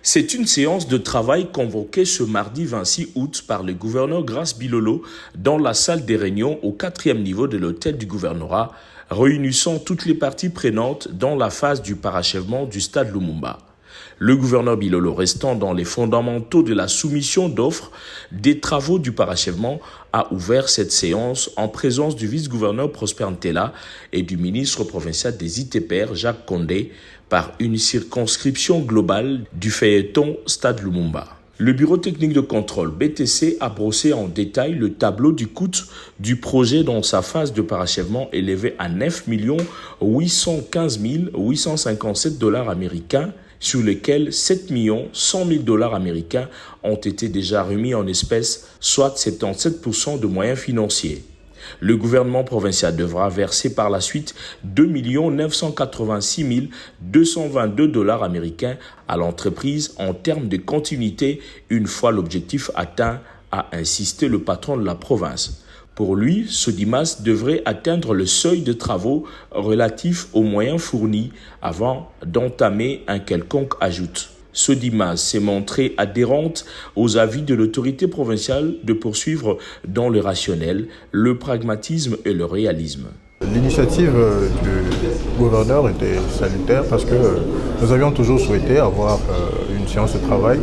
C'est une séance de travail convoquée ce mardi 26 août par le gouverneur Grace Bilolo dans la salle des réunions au 4e niveau de l'hôtel du gouvernorat, réunissant toutes les parties prenantes dans la phase du parachèvement du stade Lumumba. Le gouverneur Bilolo, restant dans les fondamentaux de la soumission d'offres des travaux du parachèvement, a ouvert cette séance en présence du vice-gouverneur Prosper Ntela et du ministre provincial des ITPR Jacques Condé par une circonscription globale du feuilleton Stade Lumumba. Le bureau technique de contrôle BTC a brossé en détail le tableau du coût du projet dans sa phase de parachèvement élevé à 9 815 857 $ américains, sur lesquels 7 100 000 $ américains ont été déjà remis en espèces, soit 77% de moyens financiers. Le gouvernement provincial devra verser par la suite 2 986 222 $ américains à l'entreprise en termes de continuité une fois l'objectif atteint, a insisté le patron de la province. Pour lui, Sodimas devrait atteindre le seuil de travaux relatif aux moyens fournis avant d'entamer un quelconque ajout. Sodimas s'est montrée adhérente aux avis de l'autorité provinciale de poursuivre dans le rationnel, le pragmatisme et le réalisme. L'initiative du gouverneur était salutaire parce que nous avions toujours souhaité avoir une séance de travail.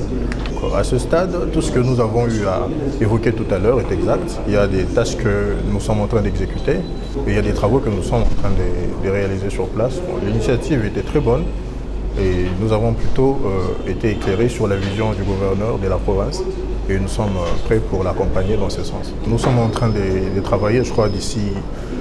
À ce stade, tout ce que nous avons eu à évoquer tout à l'heure est exact. Il y a des tâches que nous sommes en train d'exécuter et il y a des travaux que nous sommes en train de réaliser sur place. L'initiative était très bonne et nous avons plutôt été éclairés sur la vision du gouverneur de la province et nous sommes prêts pour l'accompagner dans ce sens. Nous sommes en train de travailler, je crois, d'ici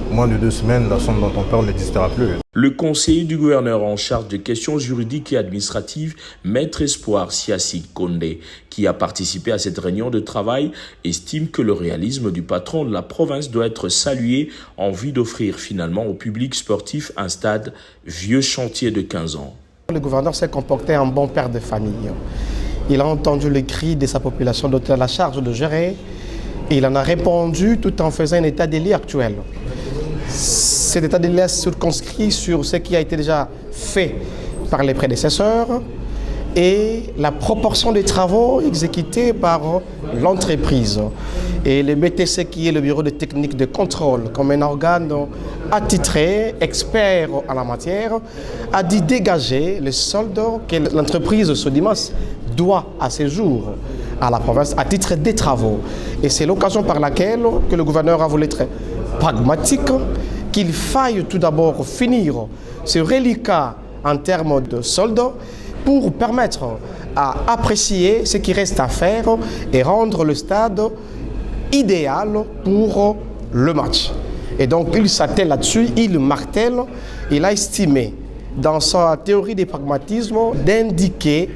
moins de 2 semaines, la somme dont on parle n'existera plus. Le conseiller du gouverneur en charge de questions juridiques et administratives, Maître Espoir Siassi Condé, qui a participé à cette réunion de travail, estime que le réalisme du patron de la province doit être salué en vue d'offrir finalement au public sportif un stade vieux chantier de 15 ans. Le gouverneur s'est comporté en bon père de famille. Il a entendu les cris de sa population dont il a la charge de gérer et il en a répondu tout en faisant un état des lieux actuel. Cet état des lieux est circonscrit sur ce qui a été déjà fait par les prédécesseurs et la proportion des travaux exécutés par l'entreprise. Et le BTC, qui est le bureau de technique de contrôle, comme un organe attitré, expert en la matière, a dit dégager le solde que l'entreprise Sodimas doit à ce jour à la province à titre des travaux. Et c'est l'occasion par laquelle que le gouverneur a voulu être pragmatique, qu'il faille tout d'abord finir ce reliquat en termes de solde pour permettre à apprécier ce qui reste à faire et rendre le stade idéal pour le match. Et donc il s'attelle là-dessus, il martèle, il a estimé dans sa théorie des pragmatismes d'indiquer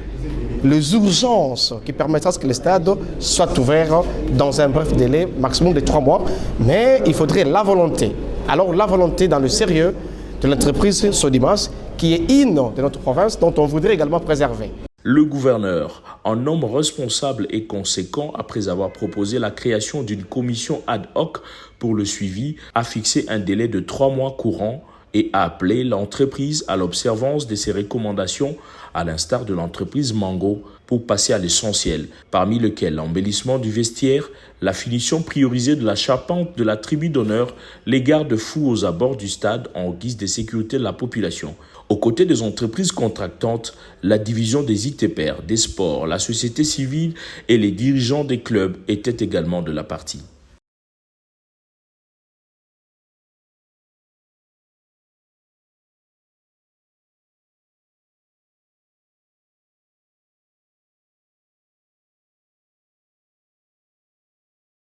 les urgences qui permettraient que le stade soit ouvert dans un bref délai, maximum de 3 mois, mais il faudrait la volonté. Alors la volonté dans le sérieux de l'entreprise Sodimas, qui est une de notre province, dont on voudrait également préserver. Le gouverneur, un homme responsable et conséquent, après avoir proposé la création d'une commission ad hoc pour le suivi, a fixé un délai de 3 mois courants et a appelé l'entreprise à l'observance de ses recommandations, à l'instar de l'entreprise Mango, pour passer à l'essentiel, parmi lesquels l'embellissement du vestiaire, la finition priorisée de la charpente de la tribune d'honneur, les garde-fous aux abords du stade en guise de sécurité de la population. Aux côtés des entreprises contractantes, la division des ITPR, des sports, la société civile et les dirigeants des clubs étaient également de la partie.